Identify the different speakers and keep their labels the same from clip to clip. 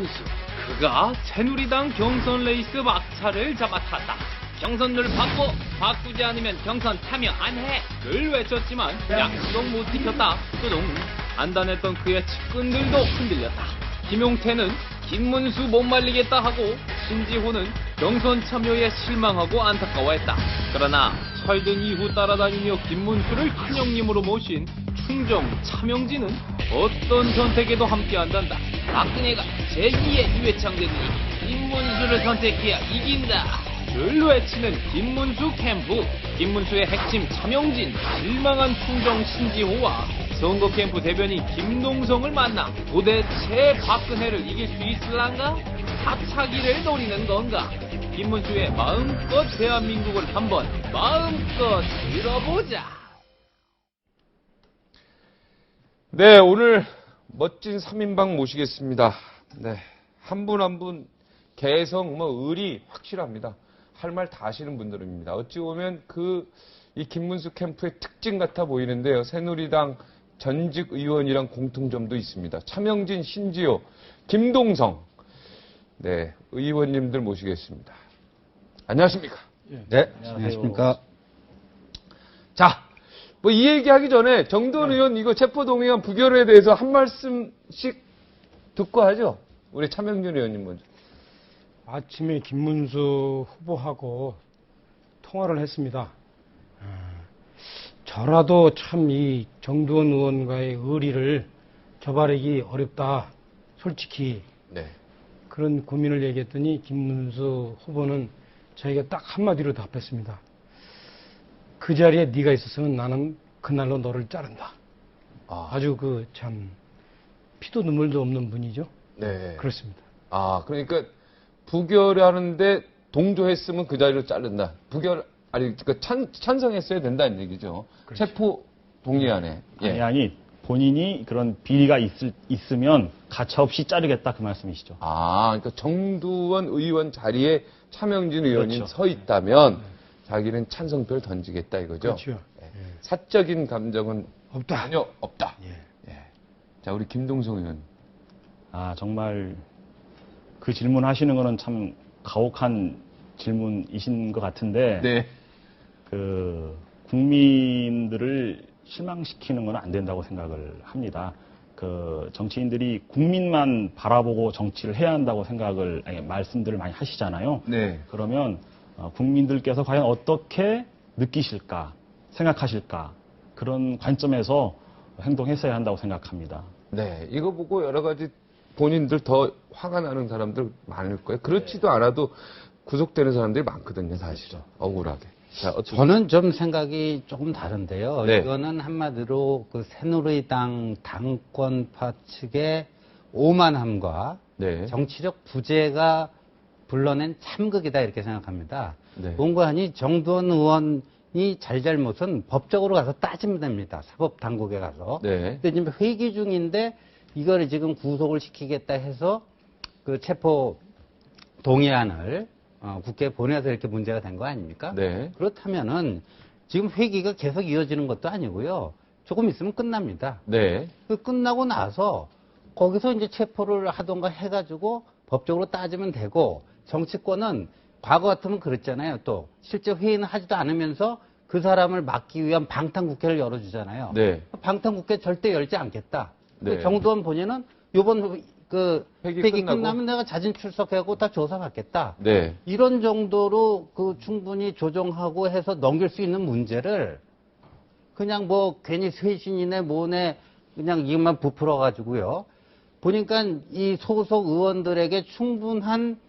Speaker 1: 김문수. 그가 새누리당 경선 레이스 막차를 잡아탔다. 경선을 바꾸지 않으면 경선 참여 안 해를 외쳤지만 약속 못 지켰다. 또동 단단했던 그의 측근들도 흔들렸다. 김용태는 김문수 못 말리겠다 하고 신지호는 경선 참여에 실망하고 안타까워했다. 그러나 철든 이후 따라다니며 김문수를 큰형님으로 모신 충정 차명진은 어떤 선택에도 함께한단다. 박근혜가 제2의 유해창 되니 김문수를 선택해야 이긴다 를 외치는 김문수 캠프. 김문수의 핵심 차명진, 실망한 충정 신지호와 선거 캠프 대변인 김동성을 만나 도대체 박근혜를 이길 수 있을란가? 합차기를 노리는 건가? 김문수의 마음껏 대한민국을 한번 마음껏 들어보자.
Speaker 2: 네, 오늘 멋진 3인방 모시겠습니다. 네, 한 분 한 분 개성, 의리 확실합니다. 할 말 다 하시는 분들입니다. 어찌 보면 이 김문수 캠프의 특징 같아 보이는데요. 새누리당 전직 의원이랑 공통점도 있습니다. 차명진, 신지호, 김동성. 네, 의원님들 모시겠습니다. 안녕하십니까?
Speaker 3: 네, 안녕하십니까?
Speaker 2: 자, 이 얘기하기 전에 정도원 의원 이거 체포동의안 부결에 대해서 한 말씀씩 듣고 하죠. 우리 차명진 의원님 먼저.
Speaker 3: 아침에 김문수 후보하고 통화를 했습니다. 저라도 참 이 정두원 의원과의 의리를 저버리기 어렵다. 솔직히
Speaker 2: 네.
Speaker 3: 그런 고민을 얘기했더니 김문수 후보는 저에게 딱 한마디로 답했습니다. 그 자리에 네가 있었으면 나는 그날로 너를 자른다. 아주 참 피도 눈물도 없는 분이죠.
Speaker 2: 네.
Speaker 3: 그렇습니다.
Speaker 2: 그러니까 부결하는데 동조했으면 그 자리로 자른다. 찬성했어야 된다는 얘기죠.
Speaker 3: 그렇죠.
Speaker 2: 체포 동의안에. 예.
Speaker 4: 아니, 본인이 그런 비리가 있으면 가차없이 자르겠다 그 말씀이시죠.
Speaker 2: 그러니까 정두원 의원 자리에 차명진 의원이
Speaker 4: 그렇죠.
Speaker 2: 서 있다면 자기는 찬성표를 던지겠다 이거죠.
Speaker 3: 그렇죠.
Speaker 2: 예. 사적인 감정은
Speaker 3: 없다.
Speaker 2: 전혀 없다.
Speaker 3: 예.
Speaker 2: 자, 우리 김동성 의원.
Speaker 4: 정말 그 질문 하시는 거는 참 가혹한 질문이신 것 같은데,
Speaker 2: 네.
Speaker 4: 국민들을 실망시키는 건 안 된다고 생각을 합니다. 정치인들이 국민만 바라보고 정치를 해야 한다고 말씀들을 많이 하시잖아요.
Speaker 2: 네.
Speaker 4: 그러면 국민들께서 과연 어떻게 느끼실까, 생각하실까, 그런 관점에서 행동했어야 한다고 생각합니다.
Speaker 2: 네. 이거 보고 여러 가지 본인들 더 화가 나는 사람들 많을 거예요. 그렇지도 않아도 구속되는 사람들이 많거든요, 사실은. 억울하게. 자,
Speaker 5: 저는 좀 생각이 조금 다른데요.
Speaker 2: 네.
Speaker 5: 이거는 한마디로 새누리당 당권파 측의 오만함과
Speaker 2: 네.
Speaker 5: 정치적 부재가 불러낸 참극이다 이렇게 생각합니다.
Speaker 2: 네.
Speaker 5: 뭔가하니 정두원 의원이 잘잘못은 법적으로 가서 따지면 됩니다. 사법당국에 가서.
Speaker 2: 네.
Speaker 5: 근데 지금 회기 중인데 이걸 지금 구속을 시키겠다 해서 체포 동의안을 국회에 보내서 이렇게 문제가 된 거 아닙니까?
Speaker 2: 네.
Speaker 5: 그렇다면은 지금 회기가 계속 이어지는 것도 아니고요. 조금 있으면 끝납니다.
Speaker 2: 네.
Speaker 5: 끝나고 나서 거기서 이제 체포를 하던가 해가지고 법적으로 따지면 되고 정치권은 과거 같으면 그랬잖아요. 또 실제 회의는 하지도 않으면서 그 사람을 막기 위한 방탄국회를 열어주잖아요.
Speaker 2: 네.
Speaker 5: 방탄국회 절대 열지 않겠다.
Speaker 2: 네.
Speaker 5: 정두원 본인은 요번 회기
Speaker 2: 끝나고?
Speaker 5: 끝나면 내가 자진 출석하고 다 조사받겠다.
Speaker 2: 네.
Speaker 5: 이런 정도로 충분히 조정하고 해서 넘길 수 있는 문제를 그냥 괜히 쇄신이네 뭐네 그냥 이것만 부풀어가지고요. 보니까 이 소속 의원들에게 충분한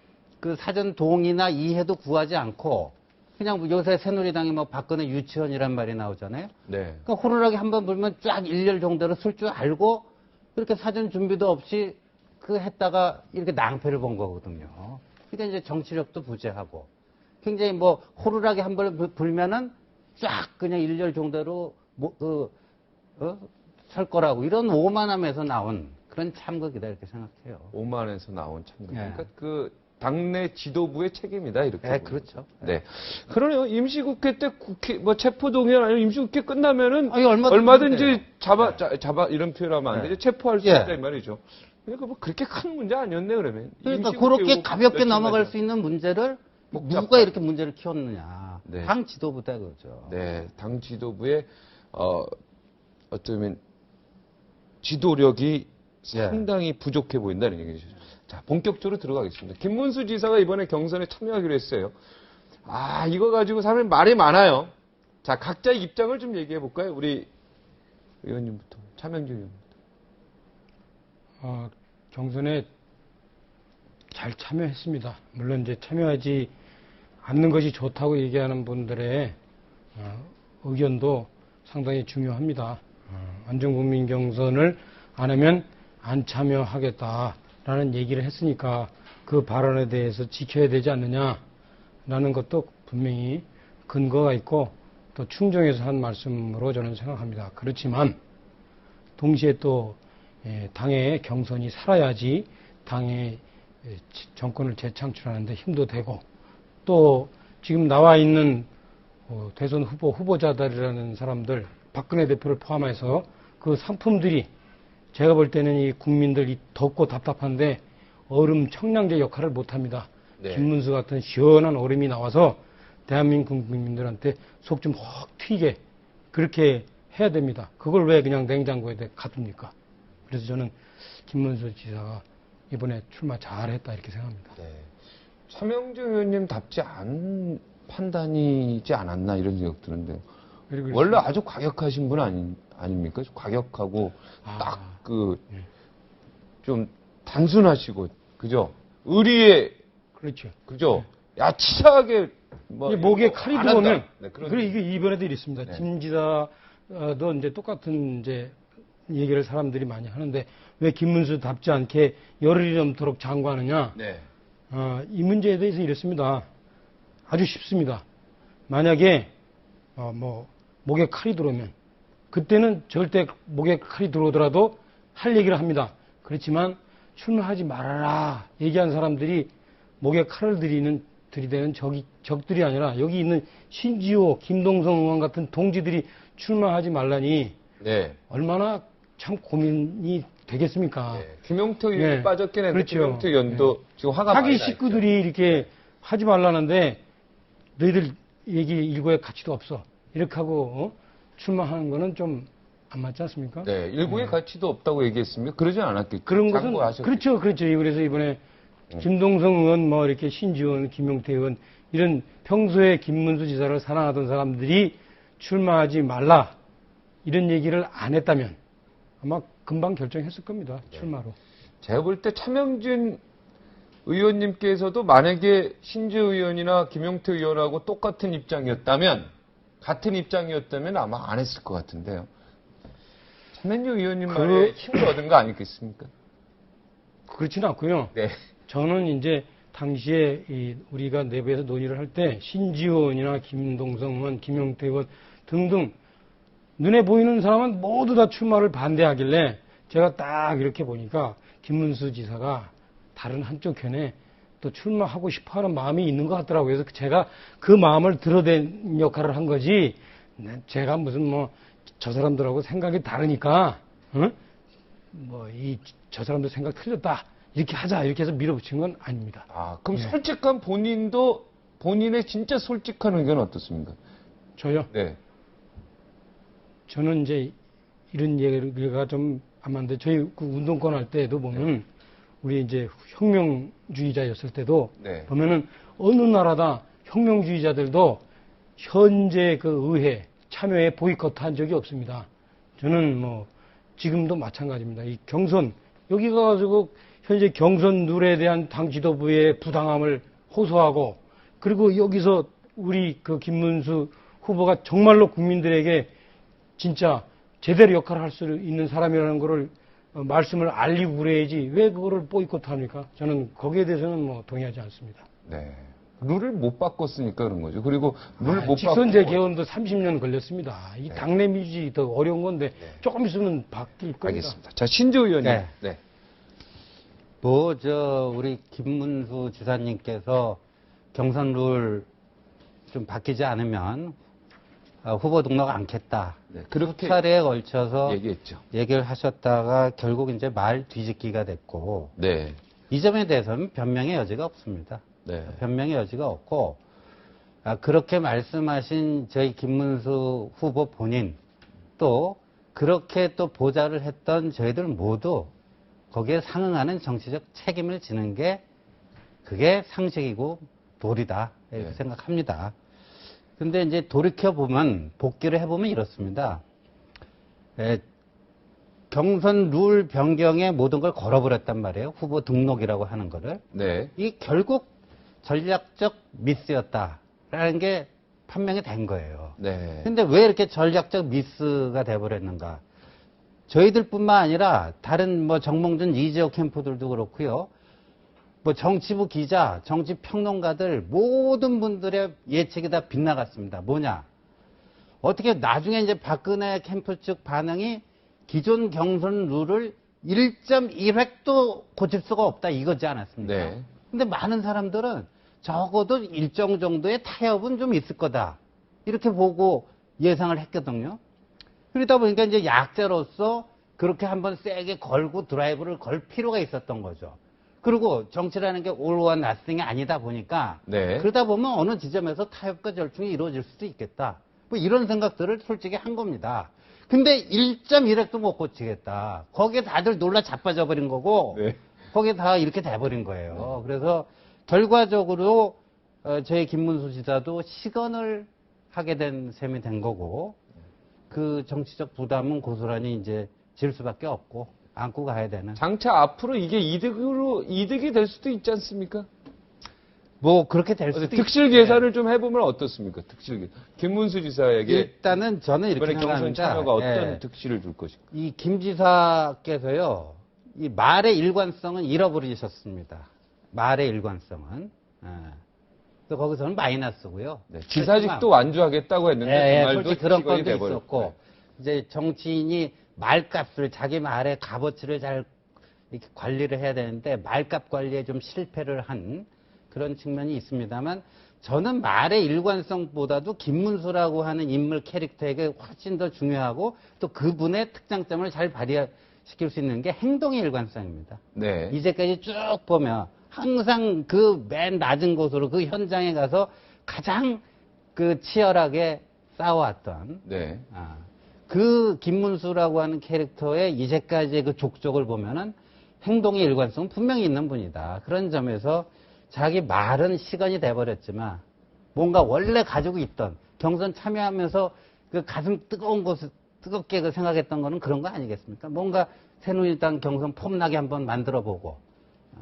Speaker 5: 사전 동의나 이해도 구하지 않고 그냥 요새 새누리당이 박근혜 유치원이란 말이 나오잖아요.
Speaker 2: 네.
Speaker 5: 그러니까 호루라기 한번 불면 쫙 일렬 정도로 쓸 줄 알고 그렇게 사전 준비도 없이 했다가 이렇게 낭패를 본 거거든요. 그러니까 이제 정치력도 부재하고 굉장히 호루라기 한 번 불면은 쫙 그냥 일렬 정도로 설 거라고 이런 오만함에서 나온 그런 참극이다 이렇게 생각해요.
Speaker 2: 오만에서 나온 참극.
Speaker 5: 네.
Speaker 2: 그러니까 당내 지도부의 책임이다 이렇게.
Speaker 5: 네,
Speaker 2: 보는
Speaker 5: 그렇죠.
Speaker 2: 거죠. 네. 그러네요. 임시국회 때 체포동의안 아니면 임시국회 끝나면은
Speaker 5: 아니, 얼마든지
Speaker 2: 얼마든지 잡아 이런 표현하면 안 되죠. 체포할 수
Speaker 5: 예.
Speaker 2: 있다 이 말이죠. 그러니까 뭐 그렇게 큰 문제 아니었네 그러면.
Speaker 5: 그러니까
Speaker 2: 임시국회
Speaker 5: 그렇게
Speaker 2: 의원
Speaker 5: 가볍게
Speaker 2: 며칠
Speaker 5: 넘어갈
Speaker 2: 만이야.
Speaker 5: 수 있는 문제를
Speaker 2: 복잡하게.
Speaker 5: 누가 이렇게 문제를 키웠느냐.
Speaker 2: 네.
Speaker 5: 당 지도부다 그거죠.
Speaker 2: 네, 당 지도부의 어쩌면 지도력이
Speaker 5: 예.
Speaker 2: 상당히 부족해 보인다는 얘기죠. 자, 본격적으로 들어가겠습니다. 김문수 지사가 이번에 경선에 참여하기로 했어요. 아, 이거 가지고 사람이 말이 많아요. 자, 각자의 입장을 좀 얘기해 볼까요? 우리 의원님부터, 차명주 의원부터.
Speaker 3: 경선에 잘 참여했습니다. 물론 이제 참여하지 않는 것이 좋다고 얘기하는 분들의 의견도 상당히 중요합니다. 안전국민 경선을 안 하면 안 참여하겠다라는 얘기를 했으니까 그 발언에 대해서 지켜야 되지 않느냐라는 것도 분명히 근거가 있고 또 충정해서 한 말씀으로 저는 생각합니다. 그렇지만 동시에 또 당의 경선이 살아야지 당의 정권을 재창출하는데 힘도 되고 또 지금 나와 있는 대선 후보자들이라는 사람들 박근혜 대표를 포함해서 그 상품들이 제가 볼 때는 이 국민들이 덥고 답답한데 얼음 청량제 역할을 못합니다.
Speaker 2: 네.
Speaker 3: 김문수 같은 시원한 얼음이 나와서 대한민국 국민들한테 속 좀 확 튀게 그렇게 해야 됩니다. 그걸 왜 그냥 냉장고에 가둡니까? 그래서 저는 김문수 지사가 이번에 출마 잘했다 이렇게 생각합니다.
Speaker 2: 네. 차명주 의원님답지 않은 판단이지 않았나 이런 생각 드는데요.
Speaker 3: 그리고
Speaker 2: 원래 아주 과격하신 분 아닙니까? 과격하고
Speaker 3: 아,
Speaker 2: 딱 좀 단순하시고 그죠? 의리에
Speaker 3: 그렇죠.
Speaker 2: 그죠? 야치하게 뭐
Speaker 3: 이게 목에 칼이
Speaker 2: 안
Speaker 3: 들어오면
Speaker 2: 한다. 네, 그런
Speaker 3: 그래 이게 이번에도 이랬습니다.
Speaker 2: 네.
Speaker 3: 김지사도 이제 똑같은 이제 얘기를 사람들이 많이 하는데 왜 김문수답지 않게 열흘이 넘도록 장구하느냐?
Speaker 2: 네.
Speaker 3: 이 문제에 대해서 이렇습니다. 아주 쉽습니다. 만약에 뭐 목에 칼이 들어오면 그때는 절대 목에 칼이 들어오더라도 할 얘기를 합니다. 그렇지만 출마하지 말아라 얘기한 사람들이 목에 칼을 들이대는 적들이 아니라 여기 있는 신지호, 김동성 의원 같은 동지들이 출마하지 말라니
Speaker 2: 네.
Speaker 3: 얼마나 참 고민이 되겠습니까?
Speaker 2: 네. 김용태 의원이
Speaker 3: 네.
Speaker 2: 빠졌긴 했는데
Speaker 3: 그렇죠.
Speaker 2: 김용태 의원도 지금 화가 많이
Speaker 3: 자기
Speaker 2: 나
Speaker 3: 식구들이 이렇게 하지 말라는데 너희들 얘기 일고의 가치도 없어. 이렇게 하고 출마하는 거는 좀 안 맞지 않습니까?
Speaker 2: 네, 일부의 가치도 없다고 얘기했습니까? 그러지 않았겠죠.
Speaker 3: 그런 것은
Speaker 2: 장구하셨겠죠.
Speaker 3: 그렇죠, 그렇죠. 그래서 이번에 김동성 의원, 뭐 이렇게 신지호 의원, 김용태 의원 이런 평소에 김문수 지사를 사랑하던 사람들이 출마하지 말라 이런 얘기를 안 했다면 아마 금방 결정했을 겁니다. 출마로.
Speaker 2: 제가 볼 때 차명진 의원님께서도 만약에 신지호 의원이나 김용태 의원하고 똑같은 입장이었다면 아마 안 했을 것 같은데요. 차명진 의원님 말에 힘을 얻은 거 아니겠습니까?
Speaker 3: 그렇지는 않고요.
Speaker 2: 네.
Speaker 3: 저는 이제 당시에 우리가 내부에서 논의를 할 때 신지호 의원이나 김동성 의원, 김용태 의원 등등 눈에 보이는 사람은 모두 다 출마를 반대하길래 제가 딱 이렇게 보니까 김문수 지사가 다른 한쪽 편에 또 출마하고 싶어하는 마음이 있는 것 같더라고요. 그래서 제가 그 마음을 드러낸 역할을 한 거지. 제가 무슨 뭐 저 사람들하고 생각이 다르니까, 저 사람들 생각 틀렸다. 이렇게 하자. 이렇게 해서 밀어붙인 건 아닙니다.
Speaker 2: 아, 그럼
Speaker 3: 네.
Speaker 2: 솔직한 본인의 진짜 솔직한 의견은 어떻습니까?
Speaker 3: 저요?
Speaker 2: 네.
Speaker 3: 저는 이제 이런 얘기가 좀 안 맞는데 저희 그 운동권 할 때도 보면 우리 이제 혁명주의자였을 때도
Speaker 2: 네.
Speaker 3: 보면은 어느 나라다 혁명주의자들도 현재 그 의회 참여에 보이콧한 적이 없습니다. 저는 뭐 지금도 마찬가지입니다. 이 경선 여기 가가지고 현재 경선 룰에 대한 당 지도부의 부당함을 호소하고 그리고 여기서 우리 그 김문수 후보가 정말로 국민들에게 진짜 제대로 역할을 할 수 있는 사람이라는 거를 말씀을 알리고 그래야지 왜 그거를 보이콧합니까? 저는 거기에 대해서는 뭐 동의하지 않습니다.
Speaker 2: 네. 룰을 못 바꿨으니까 그런 거죠. 그리고 룰을 못
Speaker 3: 직선제
Speaker 2: 바꾸고-
Speaker 3: 개헌도 30년 걸렸습니다. 이 당내 민주주의 더 어려운 건데 조금 있으면 바뀔 겁니다.
Speaker 2: 알겠습니다. 자, 신지호 의원님.
Speaker 5: 네.
Speaker 2: 네.
Speaker 5: 우리 김문수 지사님께서 경선 룰 좀 바뀌지 않으면 후보 등록 않겠다.
Speaker 2: 네,
Speaker 5: 두
Speaker 2: 그렇게
Speaker 5: 차례에 걸쳐서
Speaker 2: 얘기했죠.
Speaker 5: 얘기를 하셨다가 결국 이제 말 뒤집기가 됐고
Speaker 2: 네.
Speaker 5: 이 점에 대해서는 변명의 여지가 없습니다.
Speaker 2: 네.
Speaker 5: 변명의 여지가 없고 그렇게 말씀하신 저희 김문수 후보 본인 또 그렇게 또 보좌를 했던 저희들 모두 거기에 상응하는 정치적 책임을 지는 게 그게 상식이고 도리다 이렇게
Speaker 2: 네.
Speaker 5: 생각합니다. 근데 이제 돌이켜보면 복귀를 해보면 이렇습니다. 경선 룰 변경에 모든 걸 걸어버렸단 말이에요. 후보 등록이라고 하는 거를.
Speaker 2: 네.
Speaker 5: 이 결국 전략적 미스였다라는 게 판명이 된 거예요.
Speaker 2: 네.
Speaker 5: 근데 왜 이렇게 전략적 미스가 돼버렸는가? 저희들뿐만 아니라 다른 뭐 정몽준 이재호 캠프들도 그렇고요. 뭐 정치부 기자, 정치 평론가들 모든 분들의 예측이 다 빗나갔습니다. 뭐냐? 어떻게 나중에 이제 박근혜 캠프 측 반응이 기존 경선 룰을 1.1획도 고칠 수가 없다 이거지 않았습니까?
Speaker 2: 네.
Speaker 5: 근데 많은 사람들은 적어도 일정 정도의 타협은 좀 있을 거다. 이렇게 보고 예상을 했거든요. 그러다 보니까 이제 약자로서 그렇게 한번 세게 걸고 드라이브를 걸 필요가 있었던 거죠. 그리고 정치라는 게 all or nothing이 아니다 보니까
Speaker 2: 네.
Speaker 5: 그러다 보면 어느 지점에서 타협과 절충이 이루어질 수도 있겠다. 뭐 이런 생각들을 솔직히 한 겁니다. 근데 1.1획도 못 고치겠다. 거기에 다들 놀라 자빠져 버린 거고
Speaker 2: 네.
Speaker 5: 거기에 다 이렇게 돼버린 거예요. 그래서 결과적으로 저희 김문수 지사도 시건을 하게 된 셈이 된 거고 그 정치적 부담은 고스란히 이제 질 수밖에 없고 안고 가야 되는.
Speaker 2: 장차 앞으로 이게 이득이 될 수도 있지 않습니까?
Speaker 5: 뭐 그렇게 될 수도
Speaker 2: 득실
Speaker 5: 있-
Speaker 2: 계산을 좀 해보면 어떻습니까? 득실 계산. 김문수 지사에게
Speaker 5: 일단은 저는 이렇게
Speaker 2: 이번에 경선
Speaker 5: 생각합니다.
Speaker 2: 참여가 어떤
Speaker 5: 예.
Speaker 2: 득실을 줄 것인가?
Speaker 5: 이 김 지사께서요, 이 말의 일관성은 잃어버리셨습니다. 말의 일관성은. 예. 또 거기서는 마이너스고요.
Speaker 2: 네, 지사직도 완주하겠다고 했는데
Speaker 5: 예,
Speaker 2: 그 말도
Speaker 5: 솔직히 그런
Speaker 2: 시건이
Speaker 5: 건도
Speaker 2: 돼버렸고.
Speaker 5: 있었고, 이제 정치인이 말값을 자기 말의 값어치를 잘 이렇게 관리를 해야 되는데 말값 관리에 좀 실패를 한 그런 측면이 있습니다만 저는 말의 일관성보다도 김문수라고 하는 인물 캐릭터에게 훨씬 더 중요하고 또 그분의 특장점을 잘 발휘시킬 수 있는 게 행동의 일관성입니다.
Speaker 2: 네.
Speaker 5: 이제까지 쭉 보면 항상 그 맨 낮은 곳으로 그 현장에 가서 가장 그 치열하게 싸워왔던
Speaker 2: 네.
Speaker 5: 그 김문수라고 하는 캐릭터의 이제까지의 그 족적을 보면은 행동의 일관성 분명히 있는 분이다. 그런 점에서 자기 말은 시건이 돼버렸지만 뭔가 원래 가지고 있던 경선 참여하면서 그 가슴 뜨거운 곳을 뜨겁게 그 생각했던 거는 그런 거 아니겠습니까? 뭔가 새누리당 경선 폼나게 한번 만들어보고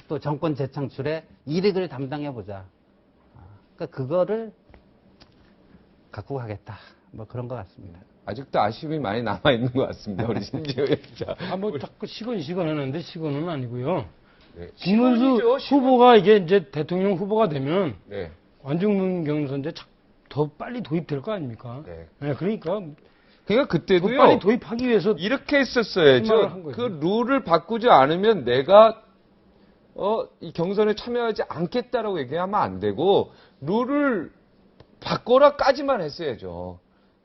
Speaker 5: 또 정권 재창출에 이익을 담당해보자. 그러니까 그거를 갖고 가겠다. 뭐 그런 것 같습니다.
Speaker 2: 아직도 아쉬움이 많이 남아있는 것 같습니다. 우리 신지호 기자.
Speaker 3: 뭐 자꾸 시건 하는데 시건은 아니고요.
Speaker 2: 네.
Speaker 3: 김문수
Speaker 2: 시건이죠, 시건.
Speaker 3: 후보가 이게 이제 대통령 후보가 되면
Speaker 2: 네.
Speaker 3: 완중문 경선제 더 빨리 도입될 거 아닙니까?
Speaker 2: 네.
Speaker 3: 그러니까
Speaker 2: 그러니까
Speaker 3: 더
Speaker 2: 그때도요.
Speaker 3: 빨리 도입하기 위해서
Speaker 2: 이렇게
Speaker 3: 생각을 한
Speaker 2: 했었어야죠.
Speaker 3: 거죠.
Speaker 2: 그 룰을 바꾸지 않으면 내가 이 경선에 참여하지 않겠다라고 얘기하면 안 되고 룰을 바꿔라까지만 했어야죠.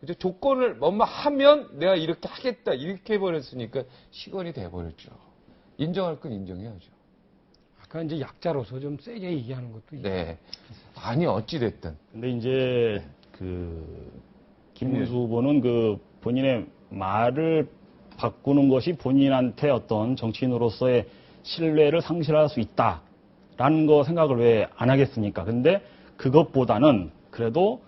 Speaker 2: 이제 조건을 뭐만 하면 내가 이렇게 하겠다 이렇게 해버렸으니까 시건이 돼버렸죠. 인정할 건 인정해야죠.
Speaker 3: 아까 이제 약자로서 좀 세게 얘기하는 것도 있고.
Speaker 2: 네. 아니 어찌 됐든.
Speaker 4: 근데 이제 김문수 후보는 그 본인의 말을 바꾸는 것이 본인한테 어떤 정치인으로서의 신뢰를 상실할 수 있다라는 거 생각을 왜 안 하겠습니까? 근데 그것보다는 그래도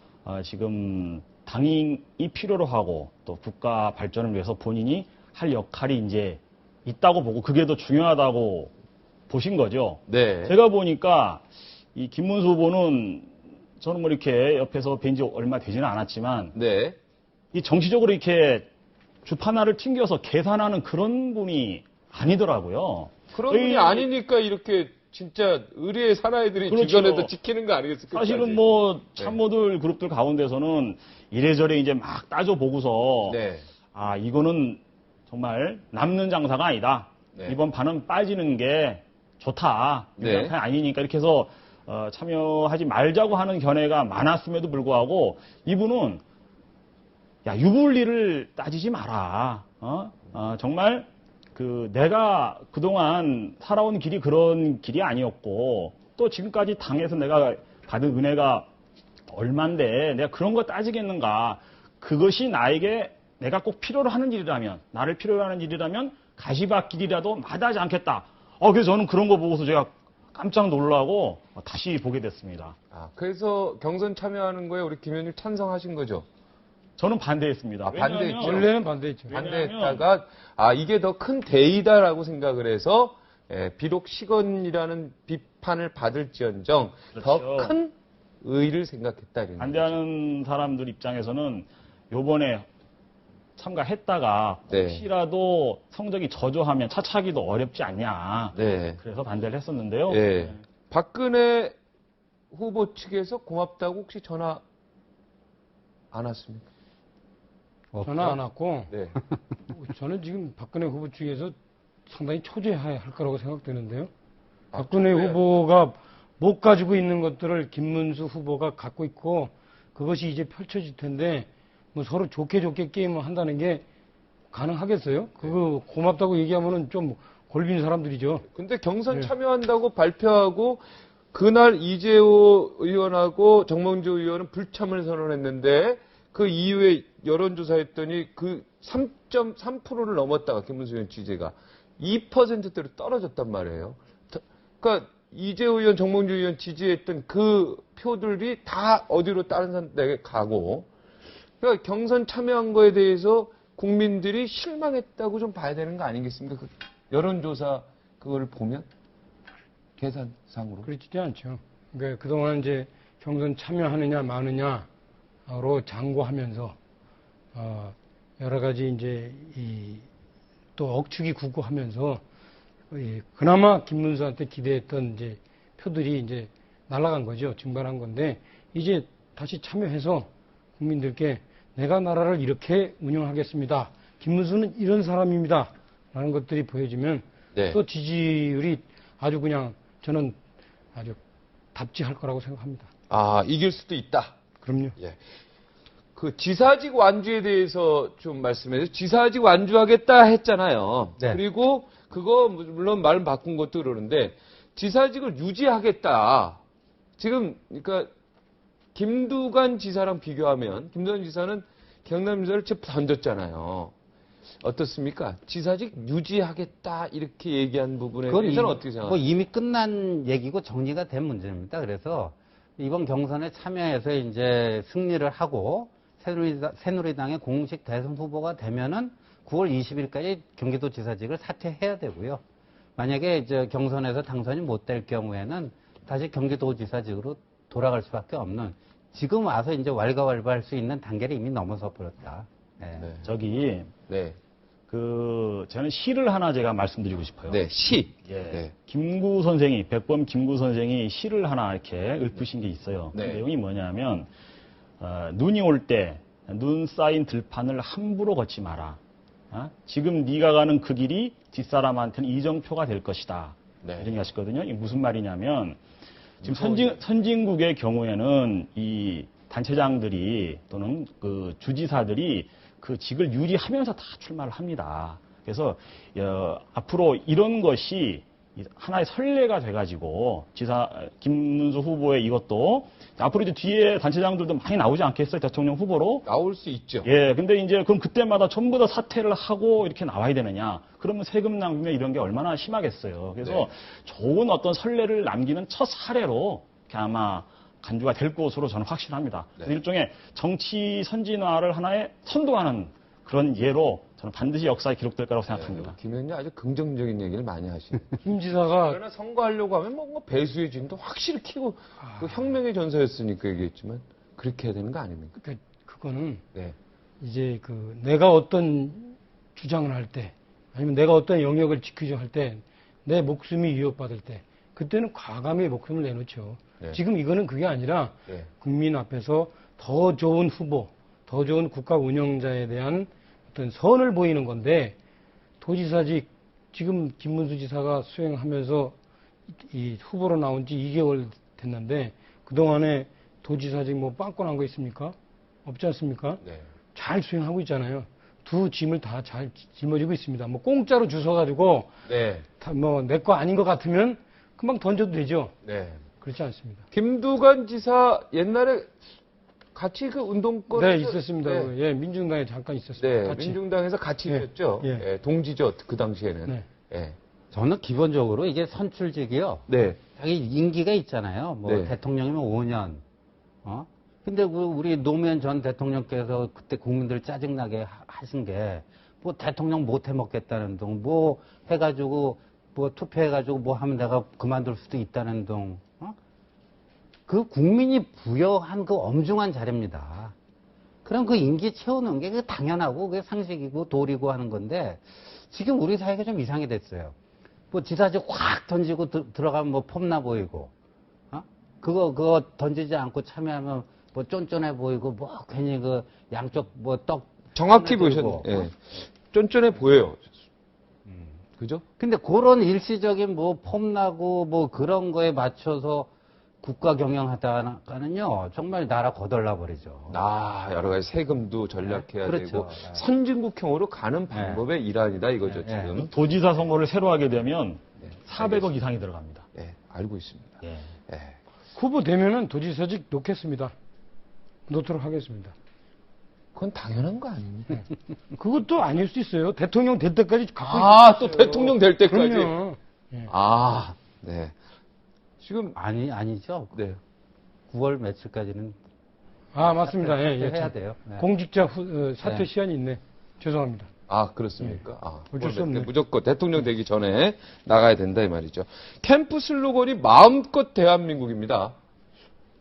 Speaker 4: 지금 당이 필요로 하고 또 국가 발전을 위해서 본인이 할 역할이 이제 있다고 보고 그게 더 중요하다고 보신 거죠.
Speaker 2: 네.
Speaker 4: 제가 보니까 이 김문수 후보는 저는 뭐 이렇게 옆에서 뵌 지 얼마 되지는 않았지만
Speaker 2: 네.
Speaker 4: 이 정치적으로 이렇게 주판화를 튕겨서 계산하는 그런 분이 아니더라고요.
Speaker 2: 그런 분이
Speaker 4: 이-
Speaker 2: 아니니까 이렇게 진짜 의리의 사나이들이
Speaker 4: 그렇죠.
Speaker 2: 주변에도 지키는 거 아니겠습니까?
Speaker 4: 사실은 뭐
Speaker 2: 네.
Speaker 4: 참모들 그룹들 가운데서는 이래저래 이제 막 따져보고서
Speaker 2: 네.
Speaker 4: 이거는 정말 남는 장사가 아니다.
Speaker 2: 네.
Speaker 4: 이번 판은 빠지는 게 좋다.
Speaker 2: 네.
Speaker 4: 이런 판이 아니니까 이렇게 해서 참여하지 말자고 하는 견해가 많았음에도 불구하고 이분은 야, 유불리를 따지지 마라. 정말 내가 그동안 살아온 길이 그런 길이 아니었고 또 지금까지 당에서 내가 받은 은혜가 얼만데 내가 그런 거 따지겠는가. 그것이 나에게 내가 꼭 필요로 하는 일이라면, 나를 필요로 하는 일이라면 가시밭길이라도 마다하지 않겠다. 그래서 저는 그런 거 보고서 제가 깜짝 놀라고 다시 보게 됐습니다.
Speaker 2: 그래서 경선 참여하는 거에 우리 김 의원님 찬성하신 거죠?
Speaker 4: 저는 반대했습니다.
Speaker 2: 반대했죠.
Speaker 3: 원래는 반대했죠.
Speaker 2: 반대했다가 이게 더 큰 대의다라고 생각을 해서 비록 식언이라는 비판을 받을지언정
Speaker 4: 그렇죠.
Speaker 2: 더 큰 의의를 생각했다. 이런
Speaker 4: 반대하는 사람들 입장에서는 요번에 참가했다가
Speaker 2: 네.
Speaker 4: 혹시라도 성적이 저조하면 차차기도 어렵지 않냐.
Speaker 2: 네.
Speaker 4: 그래서 반대를 했었는데요.
Speaker 2: 예. 박근혜 후보 측에서 고맙다고 혹시 전화 안 왔습니까?
Speaker 3: 전화 안 왔고
Speaker 2: 네.
Speaker 3: 저는 지금 박근혜 후보 측에서 상당히 초조해할 거라고 생각되는데요. 박근혜
Speaker 2: 초조해요?
Speaker 3: 후보가 못 가지고 있는 것들을 김문수 후보가 갖고 있고 그것이 이제 펼쳐질 텐데 뭐 서로 좋게 게임을 한다는 게 가능하겠어요? 그거 고맙다고 얘기하면은 좀 골빈 사람들이죠.
Speaker 2: 근데 경선
Speaker 3: 네.
Speaker 2: 참여한다고 발표하고 그날 이재호 의원하고 정몽주 의원은 불참을 선언했는데 그 이후에 여론조사했더니 그 3.3%를 넘었다가 김문수 의원 지지가 2%대로 떨어졌단 말이에요. 그러니까 이재호 의원, 정몽주 의원 지지했던 그 표들이 다 어디로 다른 사람에게 가고 그러니까 경선 참여한 거에 대해서 국민들이 실망했다고 좀 봐야 되는 거 아니겠습니까? 그 여론조사 그걸 보면 계산상으로.
Speaker 3: 그렇지 않죠. 그러니까 그동안 이제 경선 참여하느냐 마느냐로 장고하면서 여러 가지 이제 또 억측이 굳고하면서 그나마 김문수한테 기대했던 이제 표들이 이제 날아간 거죠. 증발한 건데 이제 다시 참여해서 국민들께 내가 나라를 이렇게 운영하겠습니다. 김문수는 이런 사람입니다. 라는 것들이 보여지면
Speaker 2: 네.
Speaker 3: 또 지지율이 아주 그냥 저는 아주 답지할 거라고 생각합니다.
Speaker 2: 이길 수도 있다.
Speaker 3: 그럼요.
Speaker 2: 예. 그 지사직 완주에 대해서 좀 말씀해주세요. 지사직 완주하겠다 했잖아요.
Speaker 5: 네.
Speaker 2: 그리고 그거 물론 말 바꾼 것도 그러는데 지사직을 유지하겠다. 지금 그러니까 김두관 지사랑 비교하면 김두관 지사는 경남지사를 쭉 던졌잖아요. 어떻습니까? 지사직 유지하겠다 이렇게 얘기한 부분에 대해서는 어떻게 생각하세요?
Speaker 5: 뭐 이미 끝난 얘기고 정리가 된 문제입니다. 그래서 이번 경선에 참여해서 이제 승리를 하고 새누리당의 공식 대선 후보가 되면은 9월 20일까지 경기도지사직을 사퇴해야 되고요. 만약에 이제 경선에서 당선이 못 될 경우에는 다시 경기도지사직으로 돌아갈 수밖에 없는 지금 와서 이제 왈가왈부할 수 있는 단계를 이미 넘어서 버렸다. 네.
Speaker 2: 네.
Speaker 4: 저기
Speaker 2: 네.
Speaker 4: 저는 시를 하나 제가 말씀드리고 싶어요.
Speaker 2: 네, 시.
Speaker 4: 예.
Speaker 2: 네.
Speaker 4: 김구 선생이 백범 김구 선생이 시를 하나 이렇게 읊으신 게 있어요.
Speaker 2: 네.
Speaker 4: 그 내용이 뭐냐면 눈이 올 때 눈 쌓인 들판을 함부로 걷지 마라. 지금 네가 가는 그 길이 뒷사람한테는 이정표가 될 것이다.
Speaker 2: 네.
Speaker 4: 이런 얘기 하시거든요. 이게 무슨 말이냐면 지금
Speaker 2: 무서워요.
Speaker 4: 선진국의 경우에는 이 단체장들이 또는 그 주지사들이 그 직을 유지하면서 다 출마를 합니다. 그래서 앞으로 이런 것이 하나의 선례가 돼가지고 김문수 후보의 이것도 앞으로 이제 뒤에 단체장들도 많이 나오지 않겠어요? 대통령 후보로?
Speaker 2: 나올 수 있죠.
Speaker 4: 예, 근데 이제 그럼 그때마다 전부 다 사퇴를 하고 이렇게 나와야 되느냐? 그러면 세금 낭비면 이런 게 얼마나 심하겠어요. 그래서
Speaker 2: 네.
Speaker 4: 좋은 어떤 선례를 남기는 첫 사례로 이렇게 아마 간주가 될 것으로 저는 확신합니다.
Speaker 2: 네.
Speaker 4: 일종의 정치 선진화를 하나의 선도하는 그런 예로 저는 반드시 역사에 기록될 거라고 생각합니다.
Speaker 2: 김 의원님 아주 긍정적인 얘기를 많이 하시네요.
Speaker 3: 김 지사가
Speaker 2: 그러나 선거하려고 하면 뭔가 배수의 진도 확실히 키고 그 혁명의 전사였으니까 얘기했지만 그렇게 해야 되는 거 아닙니까?
Speaker 3: 그거는
Speaker 2: 네.
Speaker 3: 이제 내가 어떤 주장을 할 때 아니면 내가 어떤 영역을 지키려 할 때 내 목숨이 위협받을 때 그때는 과감히 목숨을 내놓죠.
Speaker 2: 네.
Speaker 3: 지금 이거는 그게 아니라
Speaker 2: 네.
Speaker 3: 국민 앞에서 더 좋은 후보, 더 좋은 국가 운영자에 대한 어떤 선을 보이는 건데 도지사직 지금 김문수 지사가 수행하면서 이 후보로 나온 지 2개월 됐는데 그동안에 도지사직 뭐 빵꾸 난 거 있습니까? 없지 않습니까?
Speaker 2: 네.
Speaker 3: 잘 수행하고 있잖아요. 두 짐을 다 잘 짊어지고 있습니다. 뭐 공짜로 주워가지고
Speaker 2: 네.
Speaker 3: 뭐 내 거 아닌 것 같으면 금방 던져도 되죠.
Speaker 2: 네.
Speaker 3: 그렇지 않습니다.
Speaker 2: 김두관 지사 옛날에 같이 그 운동권
Speaker 3: 네, 있었습니다.
Speaker 2: 네.
Speaker 3: 예, 민중당에 잠깐 있었습니다.
Speaker 2: 네,
Speaker 3: 같이.
Speaker 2: 민중당에서 같이
Speaker 3: 예,
Speaker 2: 있었죠.
Speaker 3: 예.
Speaker 2: 예, 동지죠. 그 당시에는.
Speaker 3: 네.
Speaker 2: 예.
Speaker 5: 저는 기본적으로 이게 선출직이요.
Speaker 2: 네.
Speaker 5: 자기 임기가 있잖아요. 뭐
Speaker 2: 네.
Speaker 5: 대통령이면 5년. 근데 우리 노무현 전 대통령께서 그때 국민들 짜증나게 하신 게 뭐 대통령 못 해먹겠다는 둥, 뭐 해가지고 뭐 투표해가지고 뭐 하면 내가 그만둘 수도 있다는 둥. 그 국민이 부여한 그 엄중한 자리입니다. 그럼 그 임기 채우는 게 당연하고 그게 상식이고 도리고 하는 건데 지금 우리 사회가 좀 이상이 됐어요. 뭐 지사직 확 던지고 들어가면 뭐 폼나 보이고, 그거 던지지 않고 참여하면 뭐 쫀쫀해 보이고 뭐 괜히 그 양쪽 뭐 떡
Speaker 2: 정확히
Speaker 5: 하나 들고.
Speaker 2: 보셨네. 예. 쫀쫀해 보여요. 그죠?
Speaker 5: 근데 그런 일시적인 뭐 폼나고 뭐 그런 거에 맞춰서 국가 경영하다가는요 정말 나라 거덜나 버리죠.
Speaker 2: 아, 여러 가지 세금도 전략해야
Speaker 5: 그렇죠.
Speaker 2: 되고
Speaker 5: 네.
Speaker 2: 선진국형으로 가는 방법의 일환이다 이거죠,
Speaker 5: 네.
Speaker 2: 지금.
Speaker 4: 도지사 선거를 새로 하게 되면
Speaker 2: 네,
Speaker 4: 400억 이상이 들어갑니다.
Speaker 2: 예, 알고 있습니다.
Speaker 4: 예.
Speaker 2: 예.
Speaker 3: 후보 되면은 도지사직 놓겠습니다. 놓도록 하겠습니다.
Speaker 2: 그건 당연한 거 아닙니까?
Speaker 3: 그것도 아닐 수 있어요. 대통령 될 때까지 갖고
Speaker 2: 아, 또 대통령 될 때까지.
Speaker 3: 그럼요. 예.
Speaker 2: 아, 네. 지금
Speaker 5: 아니죠.
Speaker 2: 네.
Speaker 5: 9월 며칠까지는
Speaker 3: 아, 맞습니다. 예, 예.
Speaker 5: 해야
Speaker 3: 참.
Speaker 5: 돼요. 네.
Speaker 3: 공직자 사퇴
Speaker 5: 네.
Speaker 3: 시한이 있네. 죄송합니다.
Speaker 2: 아, 그렇습니까? 아,
Speaker 3: 어쩔 수 없네.
Speaker 2: 무조건 대통령 되기 전에 나가야 된다 이 말이죠. 캠프 슬로건이 마음껏 대한민국입니다.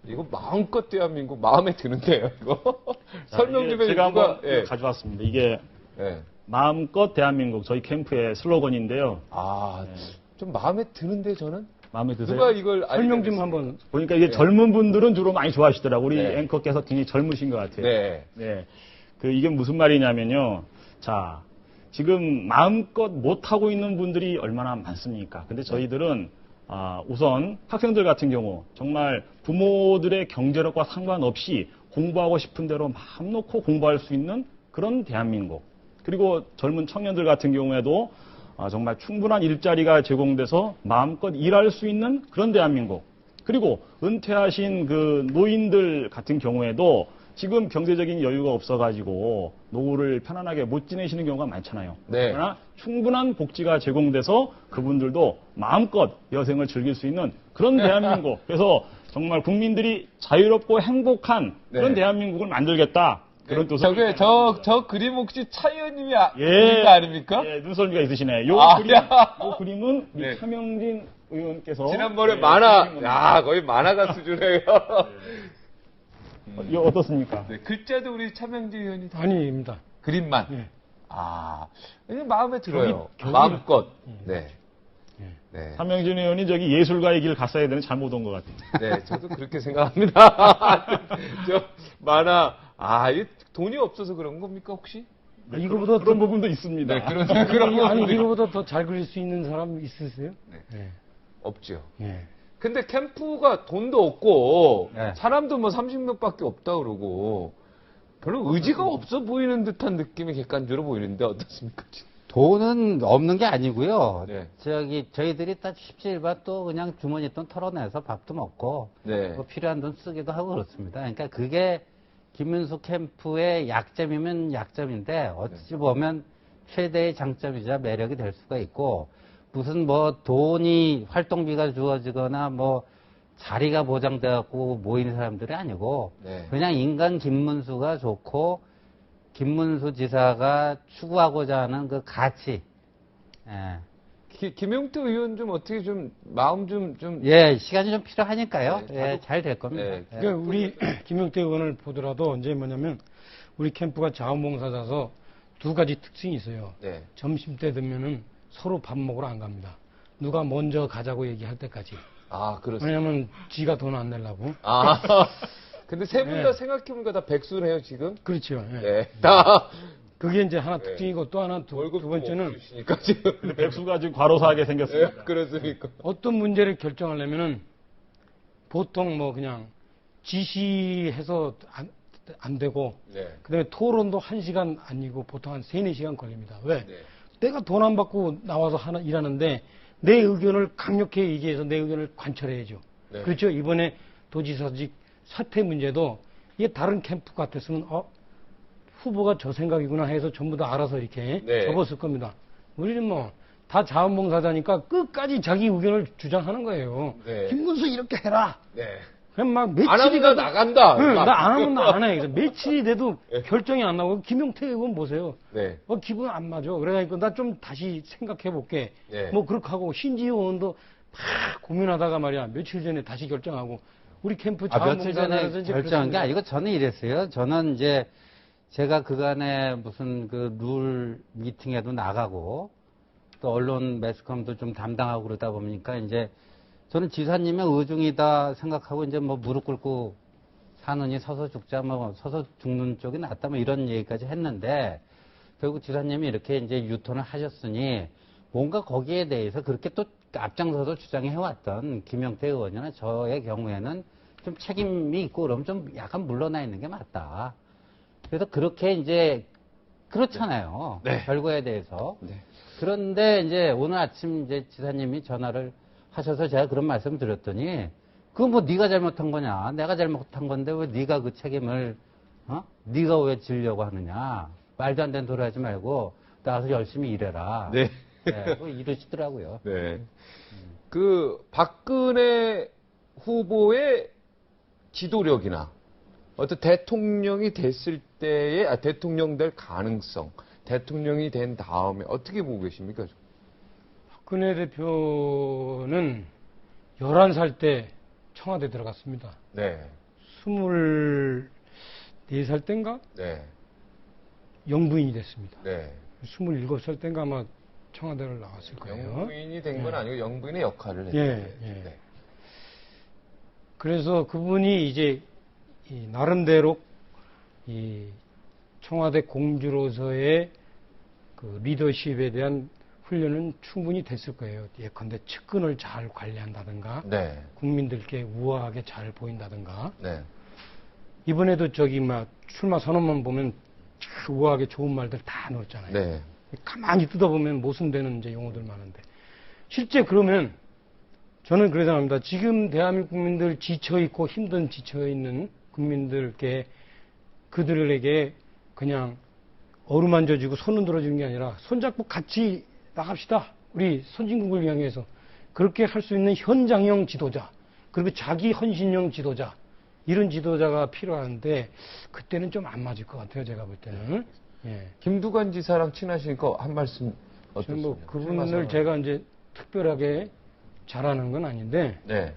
Speaker 2: 이거 마음껏 대한민국 마음에 드는데요, 이거. 설명 좀
Speaker 4: 제가
Speaker 2: 해주가.
Speaker 4: 한번 가져왔습니다. 이게
Speaker 2: 예.
Speaker 4: 마음껏 대한민국 저희 캠프의 슬로건인데요.
Speaker 2: 아, 좀 마음에 드는데 저는
Speaker 4: 마음에 드세요?
Speaker 2: 누가 이걸
Speaker 3: 설명 좀 한번.
Speaker 4: 보니까 이게 젊은 분들은 주로 많이 좋아하시더라고요. 우리
Speaker 2: 네.
Speaker 4: 앵커께서 굉장히 젊으신 것 같아요.
Speaker 2: 네.
Speaker 4: 네. 이게 무슨 말이냐면요. 자, 지금 마음껏 못하고 있는 분들이 얼마나 많습니까? 근데 저희들은, 우선 학생들 같은 경우 정말 부모들의 경제력과 상관없이 공부하고 싶은 대로 마음 놓고 공부할 수 있는 그런 대한민국. 그리고 젊은 청년들 같은 경우에도 정말 충분한 일자리가 제공돼서 마음껏 일할 수 있는 그런 대한민국. 그리고 은퇴하신 그 노인들 같은 경우에도 지금 경제적인 여유가 없어가지고 노후를 편안하게 못 지내시는 경우가 많잖아요.
Speaker 2: 네.
Speaker 4: 그러나 충분한 복지가 제공돼서 그분들도 마음껏 여생을 즐길 수 있는 그런 대한민국. 그래서 정말 국민들이 자유롭고 행복한 그런
Speaker 2: 네.
Speaker 4: 대한민국을 만들겠다. 그런 뜻을.
Speaker 2: 저게 저 그림 혹시 차 의원님이
Speaker 4: 예.
Speaker 2: 그린 거 아닙니까?
Speaker 4: 예, 눈썰미가 있으시네. 요 그림은 우리
Speaker 2: 네.
Speaker 4: 차명진 의원께서
Speaker 2: 지난번에
Speaker 4: 예,
Speaker 2: 만화,
Speaker 4: 그린 겁니다.
Speaker 2: 야 거의 만화가 수준이에요.
Speaker 4: 이거 어떻습니까?
Speaker 2: 네, 글자도 우리 차명진 의원이 다
Speaker 3: 아닙니다.
Speaker 2: 그림만.
Speaker 3: 예.
Speaker 2: 아, 이게 마음에 들어요.
Speaker 3: 경이-
Speaker 2: 마음껏. 네.
Speaker 3: 예.
Speaker 2: 네.
Speaker 4: 차명진 의원이 저기 예술가의 길 갔어야 되는 잘못 온 것 같아요.
Speaker 2: 네, 저도 그렇게 생각합니다. 저 만화, 이 돈이 없어서 그런 겁니까 혹시?
Speaker 3: 이거보다
Speaker 4: 그런 부분도 있습니다.
Speaker 2: 네, 그런
Speaker 3: 아니,
Speaker 2: 부분이
Speaker 3: 이거보다 더 잘 그릴 수 있는 사람 있으세요?
Speaker 2: 네. 없죠.
Speaker 3: 예.
Speaker 2: 근데 캠프가 돈도 없고
Speaker 5: 네.
Speaker 2: 사람도 뭐 30명밖에 없다 그러고 별로 의지가 없어 보이는 듯한 느낌이 객관적으로 보이는데 어떻습니까?
Speaker 5: 돈은 없는 게 아니고요.
Speaker 2: 네.
Speaker 5: 저희들이 딱 십시일반 또 그냥 주머니 돈 털어내서 밥도 먹고
Speaker 2: 네.
Speaker 5: 뭐 필요한 돈 쓰기도 하고 그렇습니다. 그러니까 그게 김문수 캠프의 약점이면 약점인데 어찌 보면 최대의 장점이자 매력이 될 수가 있고 무슨 뭐 돈이 활동비가 주어지거나 뭐 자리가 보장돼갖고 모이는 사람들이 아니고
Speaker 2: 네.
Speaker 5: 그냥 인간 김문수가 좋고 김문수 지사가 추구하고자 하는 그 가치. 예.
Speaker 2: 김용태 의원 좀 어떻게 좀 마음 좀
Speaker 5: 예, 시간이 좀 필요하니까요.
Speaker 2: 네,
Speaker 5: 예, 잘 될 겁니다.
Speaker 2: 네.
Speaker 5: 예.
Speaker 3: 그러니까 우리 김용태 의원을 보더라도 이제 뭐냐면 우리 캠프가 자원봉사자서 두 가지 특징이 있어요.
Speaker 2: 네.
Speaker 3: 점심 때 되면은 서로 밥 먹으러 안 갑니다. 누가 먼저 가자고 얘기할 때까지.
Speaker 2: 그렇습니다.
Speaker 3: 왜냐면 지가 돈 안 내려고.
Speaker 2: 근데 세 분 다
Speaker 3: 네.
Speaker 2: 생각해보니까 다 백수네요 지금.
Speaker 3: 그렇죠. 예.
Speaker 2: 네. 다
Speaker 3: 그게 이제 하나 특징이고 또 하나 두
Speaker 2: 월급도
Speaker 3: 번째는
Speaker 2: 없으시니까 지금.
Speaker 4: 근데 백수가 지금 과로사하게
Speaker 2: 네,
Speaker 4: 생겼습니다.
Speaker 2: 그렇습니까?
Speaker 3: 어떤 문제를 결정하려면은 보통 뭐 그냥 지시해서 안 되고
Speaker 2: 네.
Speaker 3: 그다음에 토론도 1시간 아니고 보통 한 3, 4시간 걸립니다. 왜?
Speaker 2: 네.
Speaker 3: 내가 돈 안 받고 나와서 일하는데 내 의견을 강력히 얘기해서 내 의견을 관철해야죠.
Speaker 2: 네.
Speaker 3: 그렇죠. 이번에 도지사직 사퇴 문제도 이게 다른 캠프 같았으면 후보가 저 생각이구나 해서 전부 다 알아서 이렇게
Speaker 2: 네.
Speaker 3: 접었을 겁니다. 우리는 뭐 다 자원봉사자니까 끝까지 자기 의견을 주장하는 거예요.
Speaker 2: 네.
Speaker 3: 김문수 이렇게 해라.
Speaker 2: 네.
Speaker 3: 그냥 막
Speaker 2: 안
Speaker 3: 며칠이
Speaker 2: 하면 나 나간다.
Speaker 3: 나 안 하면 나 안 해. 그래서 며칠이 돼도 결정이 안 나오고 김용태 의원 보세요.
Speaker 2: 네.
Speaker 3: 기분 안 맞아. 그래가지고 나 좀 다시 생각해 볼게.
Speaker 2: 네.
Speaker 3: 뭐 그렇게 하고 신지호 의원도 막 고민하다가 말이야 며칠 전에 다시 결정하고 우리 캠프
Speaker 5: 며칠 전에
Speaker 3: 자원봉사자에서 이제
Speaker 5: 결정한 게
Speaker 3: 그랬습니다.
Speaker 5: 아니고 저는 이랬어요. 저는 이제 제가 그간에 무슨 그 룰 미팅에도 나가고 또 언론 매스컴도 좀 담당하고 그러다 보니까 이제 저는 지사님의 의중이다 생각하고 이제 뭐 무릎 꿇고 사느니 서서 죽자 뭐 서서 죽는 쪽이 낫다 뭐 이런 얘기까지 했는데 결국 지사님이 이렇게 이제 유턴을 하셨으니 뭔가 거기에 대해서 그렇게 또 앞장서서 주장해 왔던 김영태 의원이나 저의 경우에는 좀 책임이 있고 그러면 좀 약간 물러나 있는 게 맞다. 그래서 그렇게 이제 그렇잖아요.
Speaker 2: 네.
Speaker 5: 결과에 대해서.
Speaker 2: 네.
Speaker 5: 그런데 이제 오늘 아침 이제 지사님이 전화를 하셔서 제가 그런 말씀 드렸더니 그거 뭐 네가 잘못한 거냐? 내가 잘못한 건데 왜 네가 그 책임을 네가 왜 지려고 하느냐? 말도 안 되는 소리 하지 말고 나가서 열심히 일해라.
Speaker 2: 네.
Speaker 5: 뭐 이러시더라고요.
Speaker 2: 네. 그 박근혜 후보의 지도력이나 어떤 대통령이 됐을 때의 대통령 될 가능성, 대통령이 된 다음에 어떻게 보고 계십니까?
Speaker 3: 박근혜 대표는 11살 때 청와대 들어갔습니다.
Speaker 2: 네.
Speaker 3: 24살 땐가
Speaker 2: 네.
Speaker 3: 영부인이 됐습니다.
Speaker 2: 네.
Speaker 3: 27살 땐가 아마 청와대를 나왔을 거예요.
Speaker 2: 영부인이 된 건 아니고 영부인의 역할을 했죠.
Speaker 3: 예, 예.
Speaker 2: 네.
Speaker 3: 그래서 그분이 이제 나름대로 이 청와대 공주로서의 그 리더십에 대한 훈련은 충분히 됐을 거예요. 예컨대 측근을 잘 관리한다든가
Speaker 2: 네.
Speaker 3: 국민들께 우아하게 잘 보인다든가
Speaker 2: 네.
Speaker 3: 이번에도 막 출마 선언만 보면 참 우아하게 좋은 말들 다 넣었잖아요.
Speaker 2: 네.
Speaker 3: 가만히 뜯어보면 모순되는 이제 용어들 많은데 실제 그러면 저는 그래 생각합니다. 지금 대한민국 국민들 지쳐있고 힘든 지쳐있는 국민들께 그들에게 그냥 어루만져주고 손 흔들어주는 게 아니라 손잡고 같이 나갑시다. 우리 선진국을 향해서 그렇게 할 수 있는 현장형 지도자 그리고 자기 헌신형 지도자 이런 지도자가 필요한데 그때는 좀 안 맞을 것 같아요. 제가 볼 때는. 예.
Speaker 2: 김두관 지사랑 친하시니까 한 말씀
Speaker 3: 저는
Speaker 2: 어떠세요?
Speaker 3: 뭐 그분을 제가 이제 특별하게 잘하는 건 아닌데
Speaker 2: 네.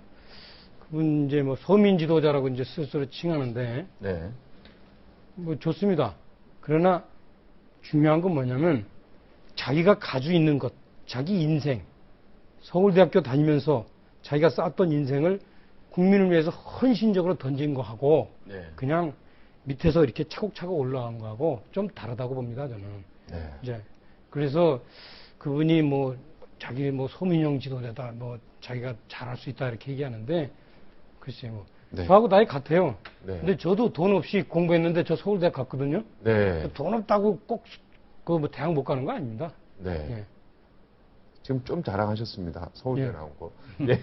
Speaker 3: 그분 이제 뭐 서민 지도자라고 이제 스스로 칭하는데
Speaker 2: 네.
Speaker 3: 뭐 좋습니다. 그러나 중요한 건 뭐냐면 자기가 가지고 있는 것, 자기 인생, 서울대학교 다니면서 자기가 쌓았던 인생을 국민을 위해서 헌신적으로 던진 거하고
Speaker 2: 네.
Speaker 3: 그냥 밑에서 이렇게 차곡차곡 올라간 거하고 좀 다르다고 봅니다. 저는.
Speaker 2: 네.
Speaker 3: 이제 그래서 그분이 뭐 자기 뭐 소민형 지도자다, 뭐 자기가 잘할 수 있다 이렇게 얘기하는데 글쎄 뭐
Speaker 2: 네.
Speaker 3: 저하고 나이 같아요.
Speaker 2: 네.
Speaker 3: 근데 저도 돈 없이 공부했는데 저 서울대 갔거든요.
Speaker 2: 네.
Speaker 3: 돈 없다고 꼭 그 뭐 대학 못 가는 거 아닙니다.
Speaker 2: 네.
Speaker 3: 예.
Speaker 2: 지금 좀 자랑하셨습니다. 서울대
Speaker 3: 예.
Speaker 2: 나온 거. 네.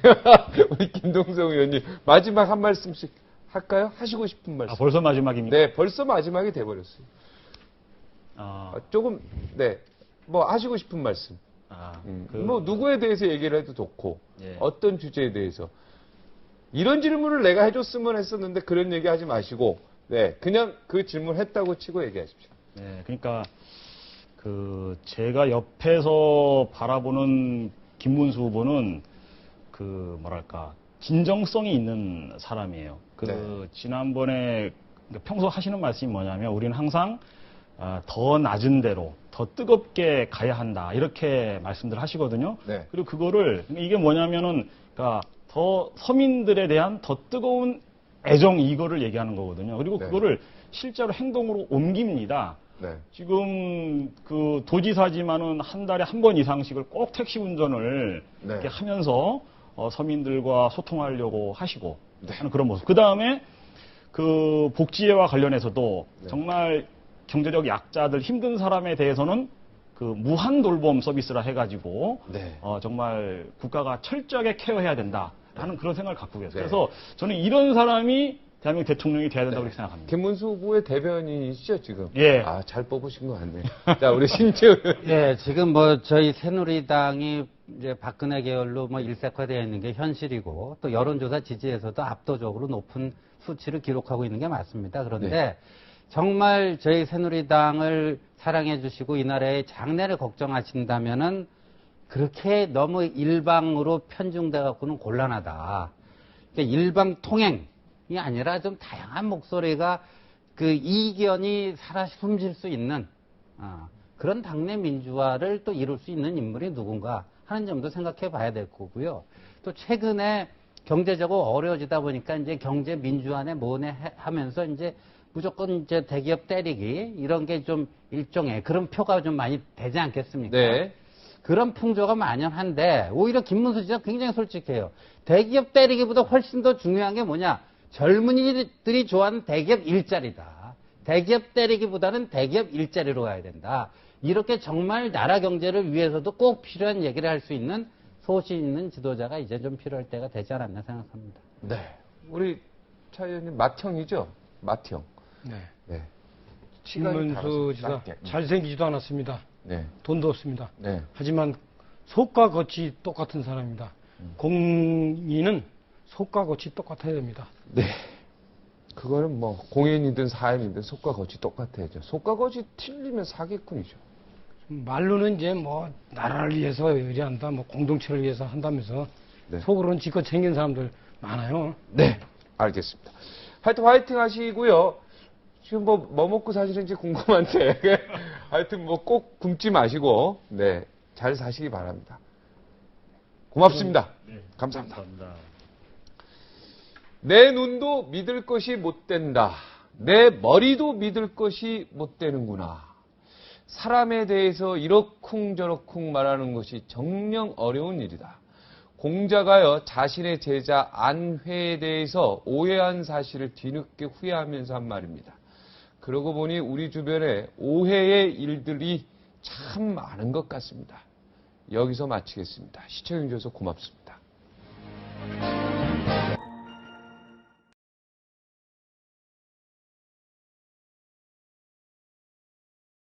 Speaker 2: 우리 김동성 의원님 마지막 한 말씀씩 할까요? 하시고 싶은 말씀.
Speaker 4: 벌써 마지막입니까?
Speaker 2: 네, 벌써 마지막이 돼버렸어요. 조금 네, 뭐 하시고 싶은 말씀. 뭐 누구에 대해서 얘기를 해도 좋고
Speaker 4: 예.
Speaker 2: 어떤 주제에 대해서 이런 질문을 내가 해줬으면 했었는데 그런 얘기 하지 마시고 네, 그냥 그 질문 했다고 치고 얘기하십시오.
Speaker 4: 네, 그러니까 그 제가 옆에서 바라보는 김문수 후보는 그 뭐랄까 진정성이 있는 사람이에요. 그 지난번에 평소 하시는 말씀이 뭐냐면 우리는 항상 더 낮은 데로 더 뜨겁게 가야 한다 이렇게 말씀들 하시거든요.
Speaker 2: 네.
Speaker 4: 그리고 그거를 이게 뭐냐면은 그러니까 더 서민들에 대한 더 뜨거운 애정 이거를 얘기하는 거거든요. 그리고
Speaker 2: 네.
Speaker 4: 그거를 실제로 행동으로 옮깁니다.
Speaker 2: 네.
Speaker 4: 지금 그 도지사지만은 한 달에 한 번 이상씩을 꼭 택시 운전을
Speaker 2: 네.
Speaker 4: 이렇게 하면서 서민들과 소통하려고 하시고
Speaker 2: 네.
Speaker 4: 하는 그런 모습. 그 다음에 그 복지와 관련해서도 정말 경제적 약자들 힘든 사람에 대해서는 그 무한 돌봄 서비스라 해가지고
Speaker 2: 네.
Speaker 4: 정말 국가가 철저하게 케어해야 된다라는 그런 생각을 갖고 계세요.
Speaker 2: 네.
Speaker 4: 그래서 저는 이런 사람이 대한민국 대통령이 돼야 된다고 그렇게 생각합니다.
Speaker 2: 김문수 후보의 대변인이시죠, 지금?
Speaker 4: 예.
Speaker 2: 아, 잘 뽑으신 것 같네요. 자, 우리 신채
Speaker 5: 예, 지금 뭐 저희 새누리당이 이제 박근혜 계열로 뭐 일색화되어 있는 게 현실이고 또 여론조사 지지에서도 압도적으로 높은 수치를 기록하고 있는 게 맞습니다. 그런데
Speaker 2: 네.
Speaker 5: 정말 저희 새누리당을 사랑해 주시고 이 나라의 장래를 걱정하신다면은 그렇게 너무 일방으로 편중돼 갖고는 곤란하다. 그러니까 일방 통행이 아니라 좀 다양한 목소리가 그 이견이 살아 숨질 수 있는 그런 당내 민주화를 또 이룰 수 있는 인물이 누군가 하는 점도 생각해 봐야 될 거고요. 또 최근에 경제적으로 어려워지다 보니까 이제 경제 민주화네 뭐네 하면서 이제 무조건 이제 대기업 때리기 이런 게 좀 일종의 그런 표가 좀 많이 되지 않겠습니까?
Speaker 2: 네.
Speaker 5: 그런 풍조가 만연한데 오히려 김문수 지사 굉장히 솔직해요. 대기업 때리기보다 훨씬 더 중요한 게 뭐냐? 젊은이들이 좋아하는 대기업 일자리다. 대기업 때리기보다는 대기업 일자리로 가야 된다. 이렇게 정말 나라 경제를 위해서도 꼭 필요한 얘기를 할 수 있는 소신 있는 지도자가 이제 좀 필요할 때가 되지 않았나 생각합니다.
Speaker 2: 네. 우리 차 의원님, 맏형이죠? 맏형.
Speaker 3: 네.
Speaker 2: 네.
Speaker 3: 김문수 지사
Speaker 2: 짧게.
Speaker 3: 잘생기지도 않았습니다.
Speaker 2: 네.
Speaker 3: 돈도 없습니다.
Speaker 2: 네.
Speaker 3: 하지만 속과 겉이 똑같은 사람입니다. 공인은 속과 겉이 똑같아야 됩니다.
Speaker 2: 네. 그거는 뭐 공인이든 사인이든 속과 겉이 똑같아야죠. 속과 겉이 틀리면 사기꾼이죠.
Speaker 3: 말로는 이제 뭐 나라를 위해서 의리한다, 뭐 공동체를 위해서 한다면서
Speaker 2: 네.
Speaker 3: 속으로는 지껏 챙긴 사람들 많아요.
Speaker 2: 네. 알겠습니다. 하여튼 화이팅 하시고요. 지금 뭐 먹고 사시는지 궁금한데 하여튼 뭐 꼭 굶지 마시고 네. 잘 사시기 바랍니다. 고맙습니다. 감사합니다. 내 눈도 믿을 것이 못 된다. 내 머리도 믿을 것이 못 되는구나. 사람에 대해서 이러쿵저러쿵 말하는 것이 정녕 어려운 일이다. 공자가요, 자신의 제자 안회에 대해서 오해한 사실을 뒤늦게 후회하면서 한 말입니다. 그러고 보니 우리 주변에 오해의 일들이 참 많은 것 같습니다. 여기서 마치겠습니다. 시청해주셔서 고맙습니다.